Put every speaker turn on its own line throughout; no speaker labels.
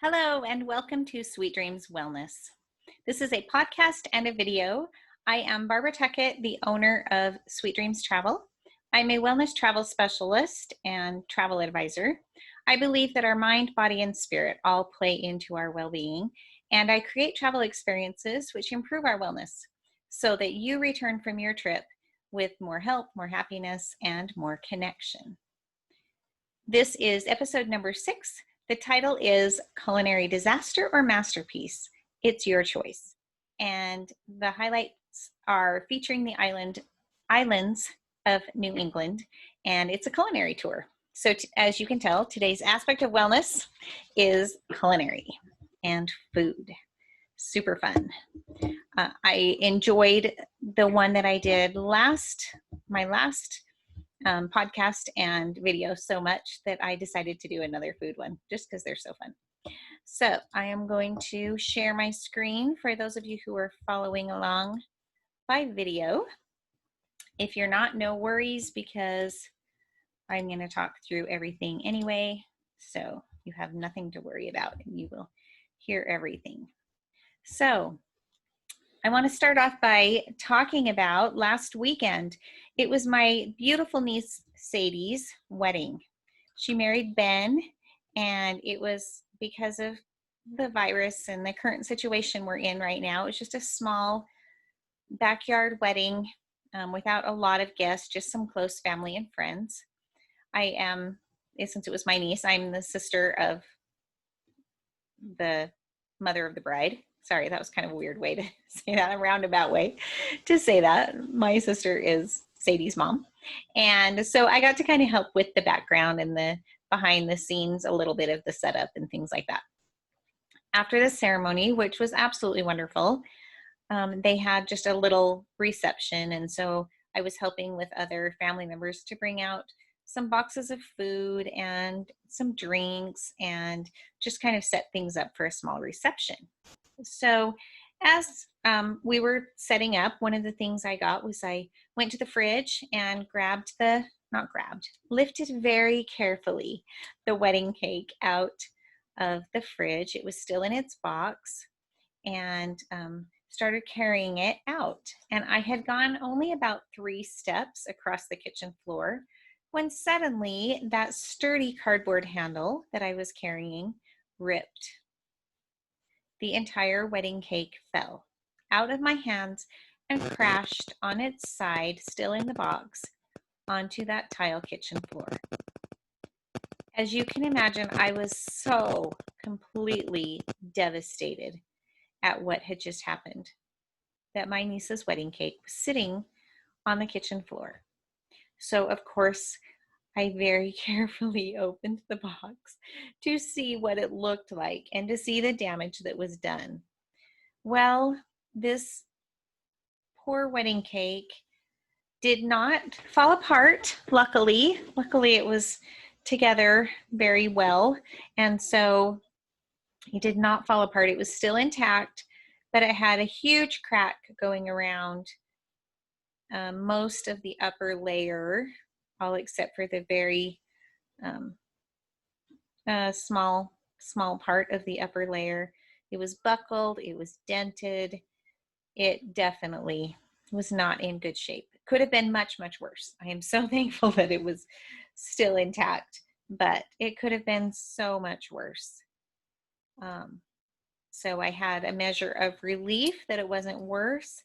Hello and welcome to Sweet Dreams Wellness. This is a podcast and a video. I am Barbara Tuckett, the owner of Sweet Dreams Travel. I'm a wellness travel specialist and travel advisor. I believe that our mind, body, and spirit all play into our well-being, and I create travel experiences which improve our wellness so that you return from your trip with more health, more happiness, and more connection. This is episode number 6. The title is Culinary Disaster or Masterpiece. It's your choice. And the highlights are featuring the islands of New England, and it's a culinary tour. So as you can tell, today's aspect of wellness is culinary and food. Super fun. I enjoyed the one that I did my last podcast and video so much that I decided to do another food one just because they're so fun. So I am going to share my screen for those of you who are following along by video. If you're not, no worries, because I'm going to talk through everything anyway, so you have nothing to worry about and you will hear everything. So I want to start off by talking about last weekend. It was my beautiful niece Sadie's wedding. She married Ben, and it was because of the virus and the current situation we're in right now. It was just a small backyard wedding without a lot of guests, just some close family and friends. Since it was my niece, I'm the sister of the mother of the bride. Sorry, that was kind of a weird way to say that, a roundabout way to say that. My sister is Sadie's mom. And so I got to kind of help with the background and the behind the scenes, a little bit of the setup and things like that. After the ceremony, which was absolutely wonderful, they had just a little reception. And so I was helping with other family members to bring out some boxes of food and some drinks and just kind of set things up for a small reception. So as we were setting up, one of the things I got was I went to the fridge and lifted very carefully the wedding cake out of the fridge. It was still in its box, and started carrying it out. And I had gone only about 3 steps across the kitchen floor when suddenly that sturdy cardboard handle that I was carrying ripped. The entire wedding cake fell out of my hands and crashed on its side, still in the box, onto that tile kitchen floor. As you can imagine, I was so completely devastated at what had just happened, that my niece's wedding cake was sitting on the kitchen floor. So, of course, I very carefully opened the box to see what it looked like and to see the damage that was done. Well, this poor wedding cake did not fall apart, luckily. Luckily, it was together very well, and so it did not fall apart. It was still intact, but it had a huge crack going around most of the upper layer, all except for the very small part of the upper layer. It was buckled, it was dented. It definitely was not in good shape. It could have been much, much worse. I am so thankful that it was still intact, but it could have been so much worse. So I had a measure of relief that it wasn't worse,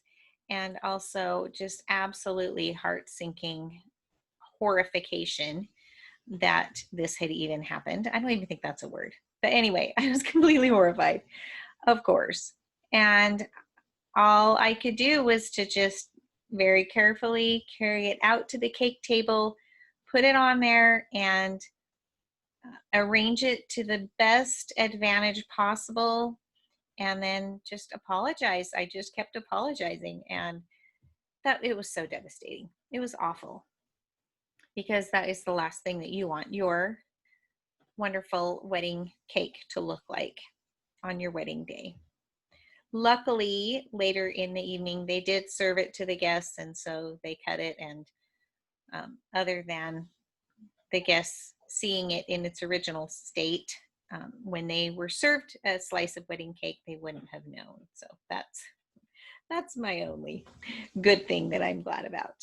and also just absolutely heart-sinking horrification that this had even happened. I don't even think that's a word. But anyway, I was completely horrified, of course. And all I could do was to just very carefully carry it out to the cake table, put it on there, and arrange it to the best advantage possible, and then just apologize. I just kept apologizing, and that it was so devastating. It was awful, because that is the last thing that you want your wonderful wedding cake to look like on your wedding day. Luckily, later in the evening, they did serve it to the guests, and so they cut it, and other than the guests seeing it in its original state, when they were served a slice of wedding cake, they wouldn't have known. So that's my only good thing that I'm glad about.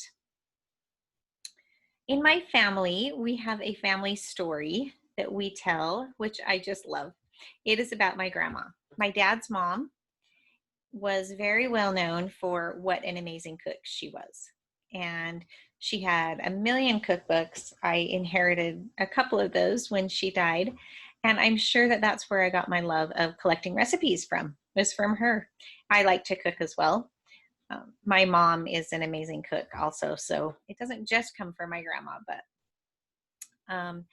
In my family, we have a family story that we tell, which I just love. It is about my grandma. My dad's mom was very well known for what an amazing cook she was. And she had a million cookbooks. I inherited a couple of those when she died. And I'm sure that that's where I got my love of collecting recipes from, was from her. I like to cook as well. My mom is an amazing cook also, so it doesn't just come from my grandma, but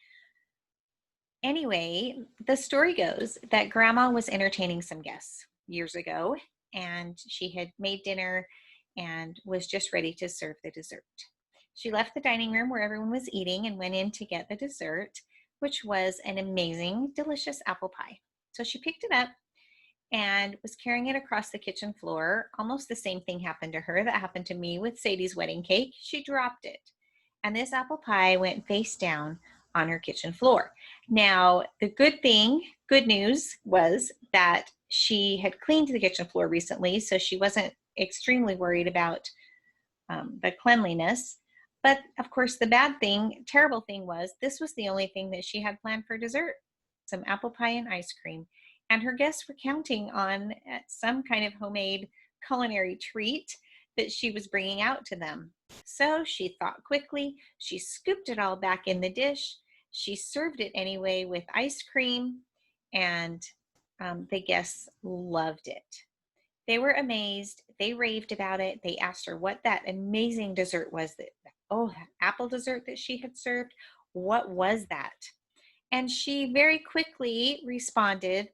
anyway, the story goes that grandma was entertaining some guests years ago, and she had made dinner and was just ready to serve the dessert. She left the dining room where everyone was eating and went in to get the dessert, which was an amazing, delicious apple pie. So she picked it up and was carrying it across the kitchen floor. Almost the same thing happened to her that happened to me with Sadie's wedding cake. She dropped it, and this apple pie went face down on her kitchen floor. Now, the good news was that she had cleaned the kitchen floor recently, so she wasn't extremely worried about the cleanliness. But of course, the terrible thing was this was the only thing that she had planned for dessert, some apple pie and ice cream. And her guests were counting on some kind of homemade culinary treat that she was bringing out to them. So she thought quickly, she scooped it all back in the dish, she served it anyway with ice cream, and the guests loved it. They were amazed, they raved about it, they asked her what that amazing dessert was, that apple dessert that she had served, what was that? And she very quickly responded,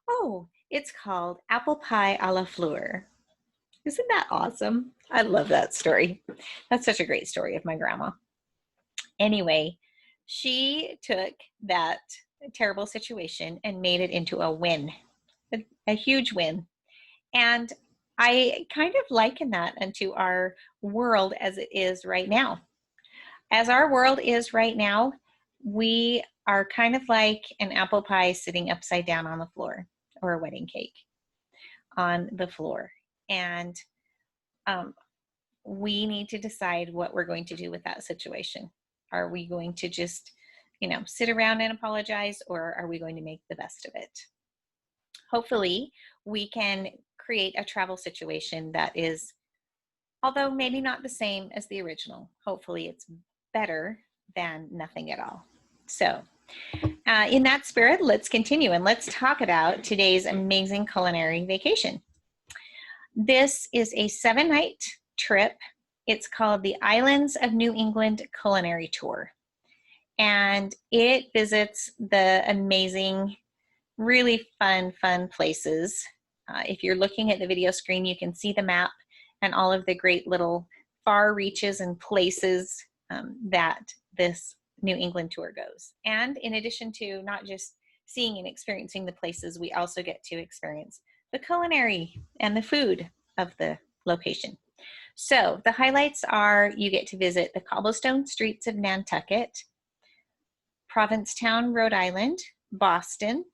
"Oh, it's called apple pie à la Fleur." Isn't that awesome? I love that story. That's such a great story of my grandma. Anyway, she took that terrible situation and made it into a win, a huge win. And I kind of liken that unto our world as it is right now. As our world is right now, we are kind of like an apple pie sitting upside down on the floor, or a wedding cake on the floor. And we need to decide what we're going to do with that situation. Are we going to just, sit around and apologize, or are we going to make the best of it? Hopefully, we can create a travel situation that is, although maybe not the same as the original, hopefully it's better than nothing at all. So in that spirit, let's continue and let's talk about today's amazing culinary vacation. This is a 7-night trip. It's called the Islands of New England Culinary Tour. And it visits the amazing, really fun places. If you're looking at the video screen, you can see the map and all of the great little far reaches and places that this New England tour goes. And in addition to not just seeing and experiencing the places, we also get to experience the culinary and the food of the location. So the highlights are you get to visit the cobblestone streets of Nantucket, Provincetown, Rhode Island, Boston,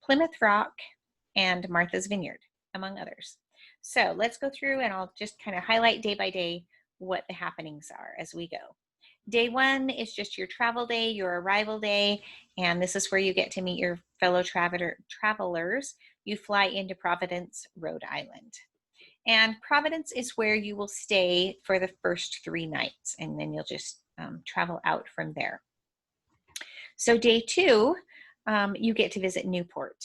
Plymouth Rock, and Martha's Vineyard, among others. So let's go through and I'll just kind of highlight day by day what the happenings are as we go. Day 1 is just your travel day, your arrival day, and this is where you get to meet your fellow travelers. You fly into Providence, Rhode Island. And Providence is where you will stay for the first 3 nights, and then you'll just travel out from there. So day 2, you get to visit Newport.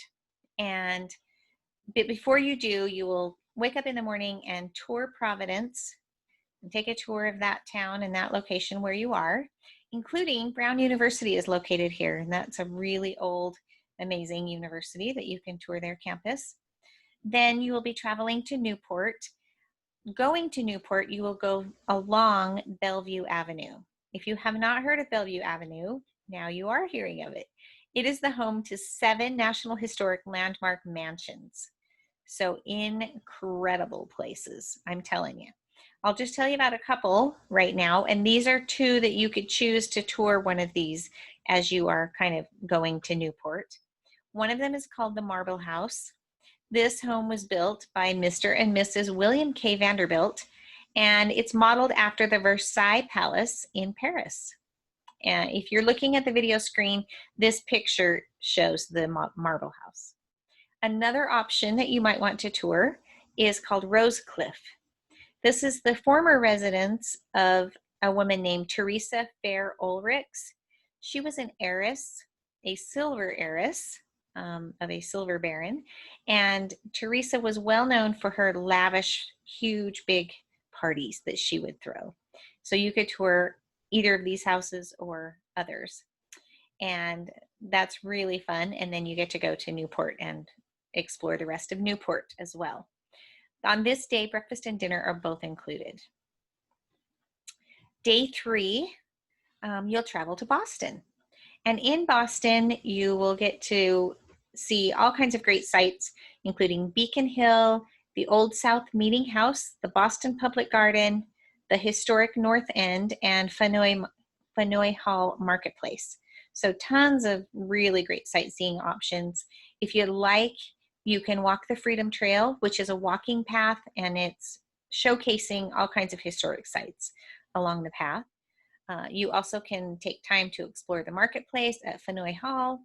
But before you do, you will wake up in the morning and tour Providence and take a tour of that town and that location where you are, including Brown University is located here. And that's a really old, amazing university that you can tour their campus. Then you will be traveling to Newport. Going to Newport, you will go along Bellevue Avenue. If you have not heard of Bellevue Avenue, now you are hearing of it. It is the home to 7 National Historic Landmark mansions. So incredible places, I'm telling you. I'll just tell you about a couple right now, and these are 2 that you could choose to tour one of these as you are kind of going to Newport. One of them is called the Marble House. This home was built by Mr. and Mrs. William K. Vanderbilt, and it's modeled after the Versailles Palace in Paris. And if you're looking at the video screen, this picture shows the Marble House. Another option that you might want to tour is called Rose Cliff. This is the former residence of a woman named Teresa Fair Ulrichs. She was an heiress, a silver heiress of a silver baron, and Teresa was well known for her lavish, huge, big parties that she would throw. So you could tour either of these houses or others, and that's really fun. And then you get to go to Newport and explore the rest of Newport as well. On this day, breakfast and dinner are both included. Day 3, you'll travel to Boston. And in Boston, you will get to see all kinds of great sights, including Beacon Hill, the Old South Meeting House, the Boston Public Garden, the historic North End, and Faneuil Hall Marketplace. So tons of really great sightseeing options. If you'd like, you can walk the Freedom Trail, which is a walking path, and it's showcasing all kinds of historic sites along the path. You also can take time to explore the marketplace at Faneuil Hall,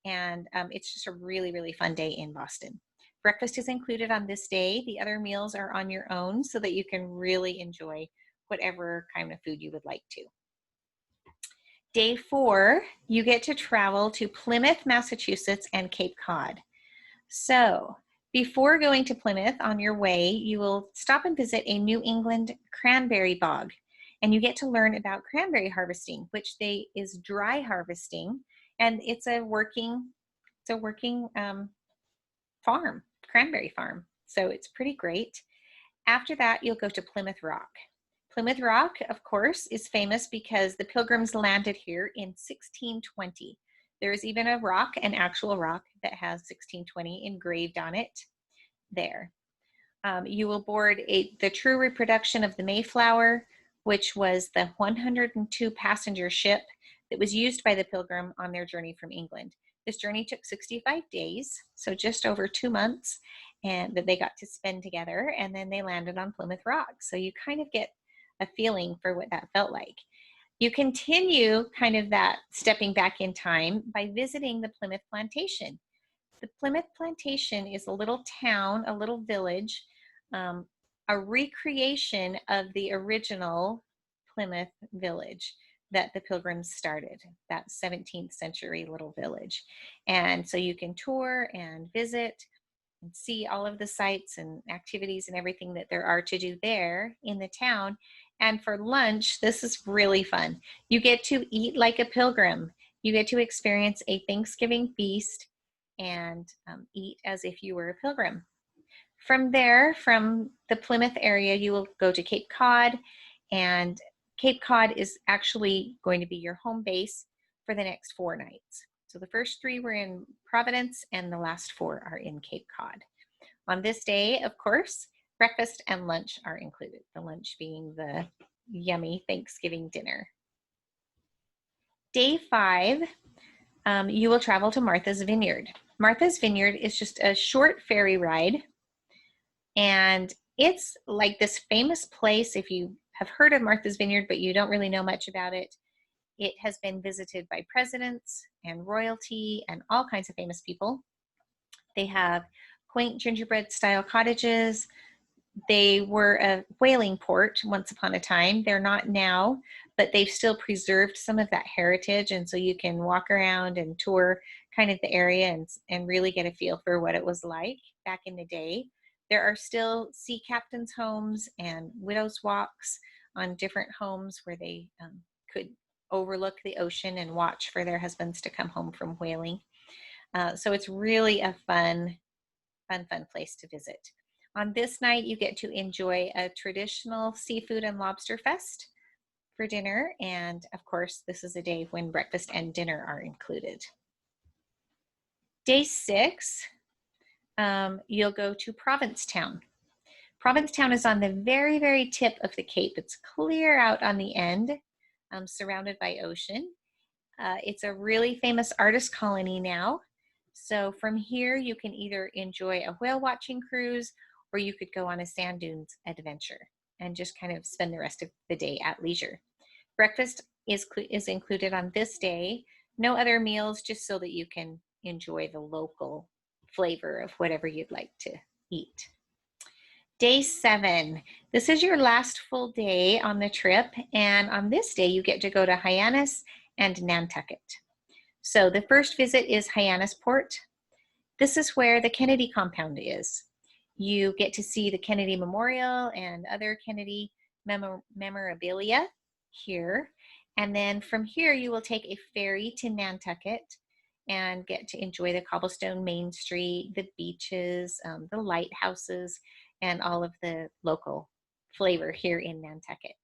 and it's just a really, really fun day in Boston. Breakfast is included on this day. The other meals are on your own so that you can really enjoy whatever kind of food you would like to. Day 4, you get to travel to Plymouth, Massachusetts, and Cape Cod. So before going to Plymouth, on your way, you will stop and visit a New England cranberry bog, and you get to learn about cranberry harvesting, which is dry harvesting, and it's a working farm, cranberry farm. So it's pretty great. After that, you'll go to Plymouth Rock. Plymouth Rock, of course, is famous because the Pilgrims landed here in 1620. There is even a rock, an actual rock, that has 1620 engraved on it there. You will board the true reproduction of the Mayflower, which was the 102 passenger ship that was used by the Pilgrim on their journey from England. This journey took 65 days, so just over 2 months, and that they got to spend together, and then they landed on Plymouth Rock. So you kind of get a feeling for what that felt like. You continue kind of that stepping back in time by visiting the Plymouth Plantation. The Plymouth Plantation is a little town, a little village, a recreation of the original Plymouth village that the Pilgrims started, that 17th century little village. And so you can tour and visit and see all of the sites and activities and everything that there are to do there in the town. And for lunch, this is really fun. You get to eat like a pilgrim. You get to experience a Thanksgiving feast and eat as if you were a pilgrim. From there, from the Plymouth area, you will go to Cape Cod, and Cape Cod is actually going to be your home base for the next 4 nights. So the first 3 were in Providence, and the last 4 are in Cape Cod. On this day, of course, breakfast and lunch are included, the lunch being the yummy Thanksgiving dinner. Day 5, you will travel to Martha's Vineyard. Martha's Vineyard is just a short ferry ride, and it's like this famous place. If you have heard of Martha's Vineyard but you don't really know much about it, it has been visited by presidents and royalty and all kinds of famous people. They have quaint gingerbread style cottages. They were a whaling port once upon a time. They're not now, but they've still preserved some of that heritage, and so you can walk around and tour kind of the area and really get a feel for what it was like back in the day. There are still sea captains' homes and widows' walks on different homes where they could overlook the ocean and watch for their husbands to come home from whaling. So it's really a fun place to visit. On this night, you get to enjoy a traditional seafood and lobster fest for dinner. And of course, this is a day when breakfast and dinner are included. Day 6, you'll go to Provincetown. Provincetown is on the very, very tip of the Cape. It's clear out on the end, surrounded by ocean. It's a really famous artist colony now. So from here, you can either enjoy a whale watching cruise, or you could go on a sand dunes adventure and just kind of spend the rest of the day at leisure. Breakfast is included on this day. No other meals, just so that you can enjoy the local flavor of whatever you'd like to eat. Day 7. This is your last full day on the trip, and on this day you get to go to Hyannis and Nantucket. So the first visit is Hyannisport. This is where the Kennedy compound is. You get to see the Kennedy Memorial and other Kennedy memorabilia here. And then from here, you will take a ferry to Nantucket and get to enjoy the cobblestone Main Street, the beaches, the lighthouses, and all of the local flavor here in Nantucket.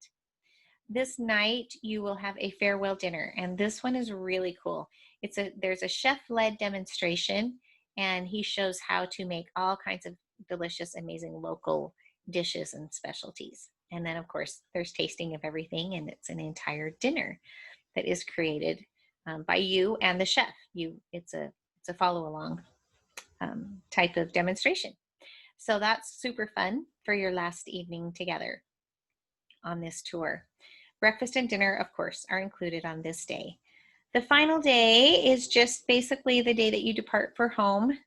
This night, you will have a farewell dinner, and this one is really cool. There's a chef-led demonstration, and he shows how to make all kinds of delicious, amazing local dishes and specialties. And then, of course, there's tasting of everything, and it's an entire dinner that is created by you and the chef. It's a follow-along type of demonstration. So that's super fun for your last evening together on this tour. Breakfast and dinner, of course, are included on this day. The final day is just basically the day that you depart for home.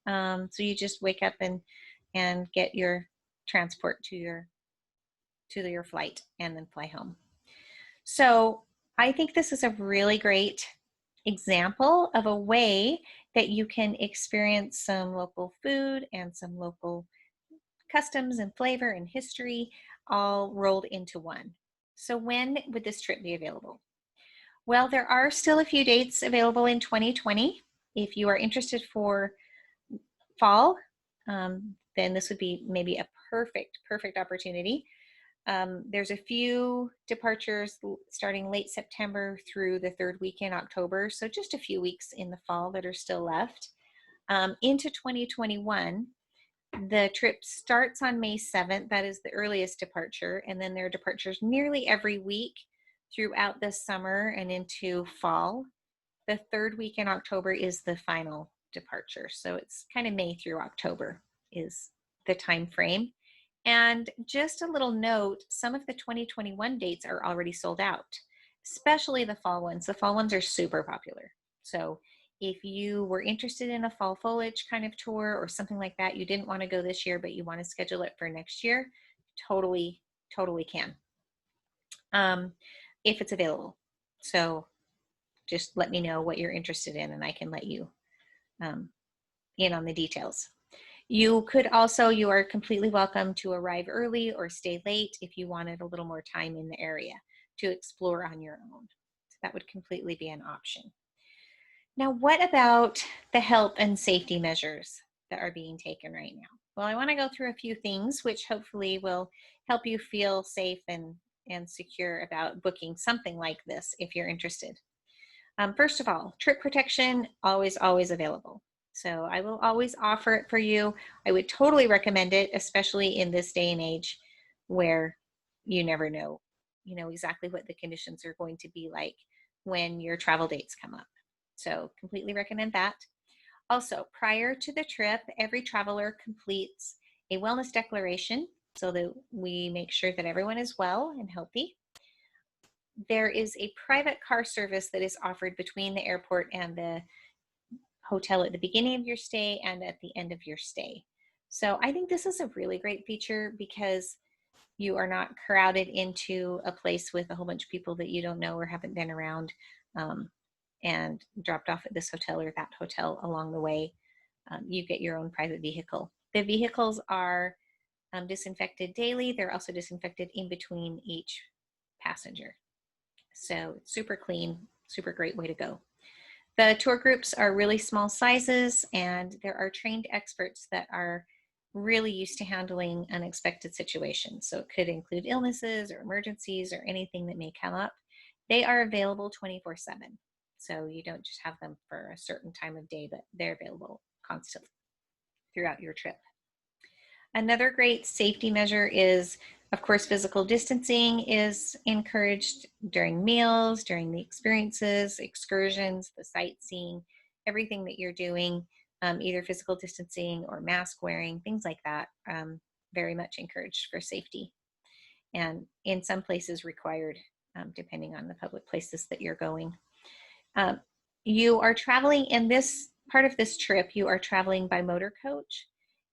So you just wake up and get your transport to your flight and then fly home. So I think this is a really great example of a way that you can experience some local food and some local customs and flavor and history all rolled into one. So when would this trip be available? Well, there are still a few dates available in 2020. If you are interested for fall, then this would be maybe a perfect opportunity. There's a few departures starting late September through the third week in October, so just a few weeks in the fall that are still left. Into 2021, the trip starts on May 7th. That is the earliest departure, and then there are departures nearly every week throughout the summer and into fall. The third week in October is the final departure, so it's kind of May through October is the time frame. And just a little note, some of the 2021 dates are already sold out, especially the fall ones. The fall ones are super popular. So if you were interested in a fall foliage kind of tour or something like that, you didn't want to go this year, but you want to schedule it for next year, totally can, if it's available. So just let me know what you're interested in, and I can let you in on the details. You are completely welcome to arrive early or stay late if you wanted a little more time in the area to explore on your own. So that would completely be an option. Now, what about the health and safety measures that are being taken right now? Well, I want to go through a few things which hopefully will help you feel safe and secure about booking something like this if you're interested. First of all, trip protection, always available. So I will always offer it for you. I would totally recommend it, especially in this day and age where you never know, exactly what the conditions are going to be like when your travel dates come up. So completely recommend that. Also, prior to the trip, every traveler completes a wellness declaration so that we make sure that everyone is well and healthy. There is a private car service that is offered between the airport and the hotel at the beginning of your stay and at the end of your stay. So I think this is a really great feature because you are not crowded into a place with a whole bunch of people that you don't know or haven't been around and dropped off at this hotel or that hotel along the way. You get your own private vehicle. The vehicles are disinfected daily. They're also disinfected in between each passenger. So it's super clean, super great way to go. The tour groups are really small sizes, and there are trained experts that are really used to handling unexpected situations. So it could include illnesses or emergencies or anything that may come up. They are available 24/7. So you don't just have them for a certain time of day, but they're available constantly throughout your trip. Another great safety measure is, of course, physical distancing is encouraged during meals, during the experiences, excursions, the sightseeing, everything that you're doing, either physical distancing or mask wearing, things like that, very much encouraged for safety. And in some places required, depending on the public places that you're going. You are traveling in this part of this trip, you are traveling by motor coach.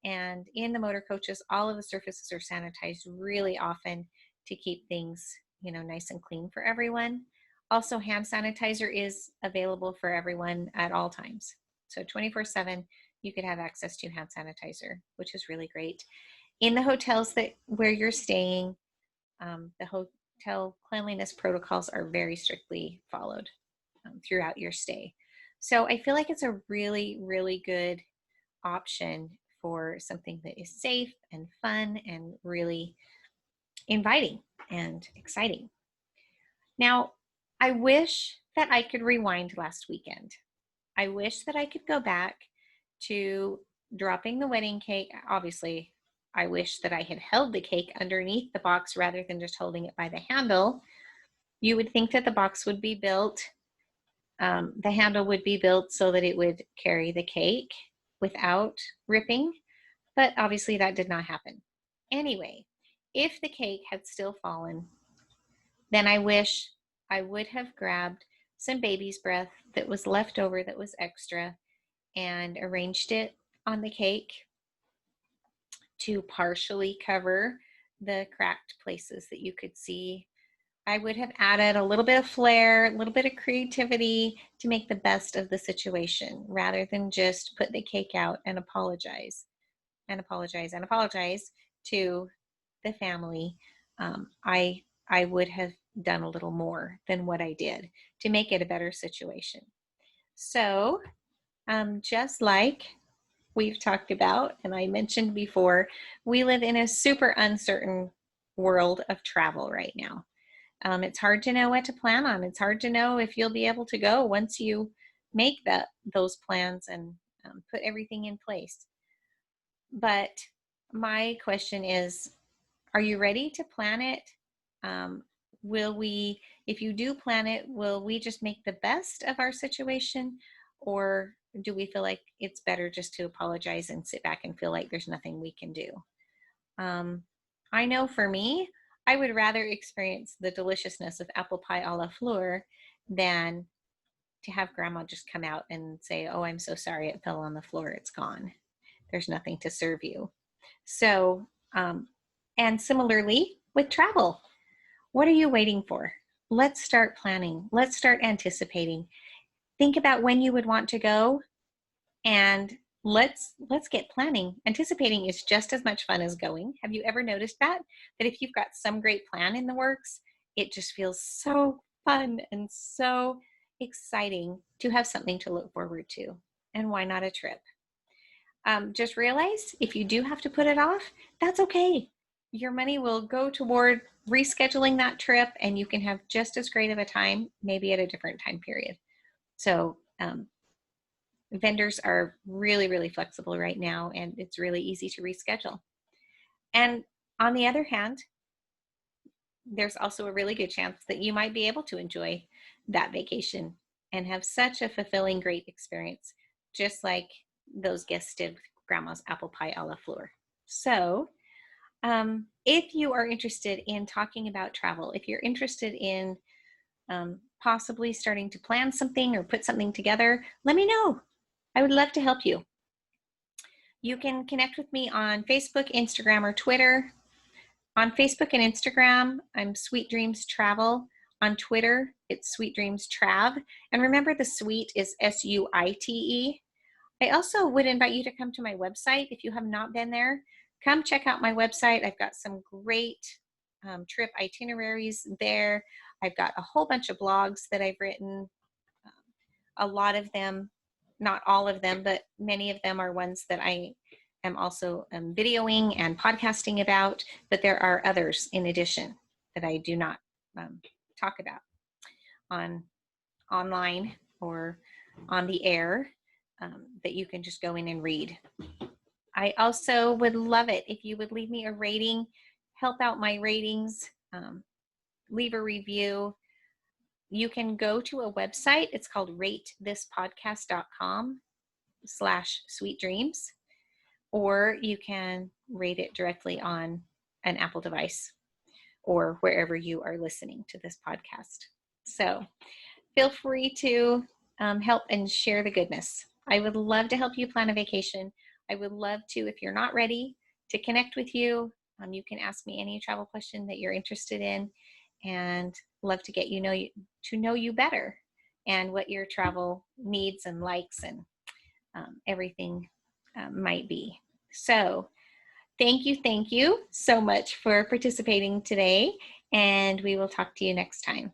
And in the motor coaches, all of the surfaces are sanitized really often to keep things, nice and clean for everyone. Also, hand sanitizer is available for everyone at all times. So 24/7, you could have access to hand sanitizer, which is really great. In the hotels where you're staying, the hotel cleanliness protocols are very strictly followed throughout your stay. So I feel like it's a really, really good option for something that is safe and fun and really inviting and exciting. Now, I wish that I could rewind last weekend. I wish that I could go back to dropping the wedding cake. Obviously, I wish that I had held the cake underneath the box rather than just holding it by the handle. You would think that the box would be built, the handle would be built so that it would carry the cake without ripping, but obviously that did not happen. Anyway, if the cake had still fallen, then I wish I would have grabbed some baby's breath that was left over, that was extra, and arranged it on the cake to partially cover the cracked places that you could see. I would have added a little bit of flair, a little bit of creativity to make the best of the situation rather than just put the cake out and apologize to the family. I would have done a little more than what I did to make it a better situation. So just like we've talked about, and I mentioned before, we live in a super uncertain world of travel right now. It's hard to know what to plan on. It's hard to know if you'll be able to go once you make those plans and put everything in place. But my question is, are you ready to plan it? If you do plan it, will we just make the best of our situation? Or do we feel like it's better just to apologize and sit back and feel like there's nothing we can do? I know for me, I would rather experience the deliciousness of apple pie a la Fleur than to have grandma just come out and say, oh, I'm so sorry, it fell on the floor, it's gone. There's nothing to serve you. So, and similarly with travel, what are you waiting for? Let's start planning. Let's start anticipating. Think about when you would want to go, and let's get planning. Anticipating is just as much fun as going. Have you ever noticed that if you've got some great plan in the works, it just feels so fun and so exciting to have something to look forward to? And why not a trip? Just realize if you do have to put it off, that's okay. Your money will go toward rescheduling that trip, and you can have just as great of a time, maybe at a different time period. So vendors are really, really flexible right now, and it's really easy to reschedule. And on the other hand, there's also a really good chance that you might be able to enjoy that vacation and have such a fulfilling, great experience, just like those guests did with grandma's apple pie a la Fleur. So if you are interested in talking about travel, if you're interested in possibly starting to plan something or put something together, let me know. I would love to help you. You can connect with me on Facebook, Instagram, or Twitter. On Facebook and Instagram, I'm Sweet Dreams Travel. On Twitter, it's Sweet Dreams Trav. And remember, the sweet is SUITE. I also would invite you to come to my website. If you have not been there, come check out my website. I've got some great trip itineraries there. I've got a whole bunch of blogs that I've written. A lot of them, not all of them, but many of them are ones that I am also videoing and podcasting about, but there are others in addition that I do not talk about online or on the air that you can just go in and read. I also would love it if you would leave me a rating, help out my ratings, leave a review. you can go to a website. It's called ratethispodcast.com/sweetdreams, or you can rate it directly on an Apple device or wherever you are listening to this podcast. So feel free to help and share the goodness. I would love to help you plan a vacation. I would love to, if you're not ready, to connect with you. You can ask me any travel question that you're interested in, and love to get to know you better and what your travel needs and likes and everything might be. So thank you so much for participating today, and we will talk to you next time.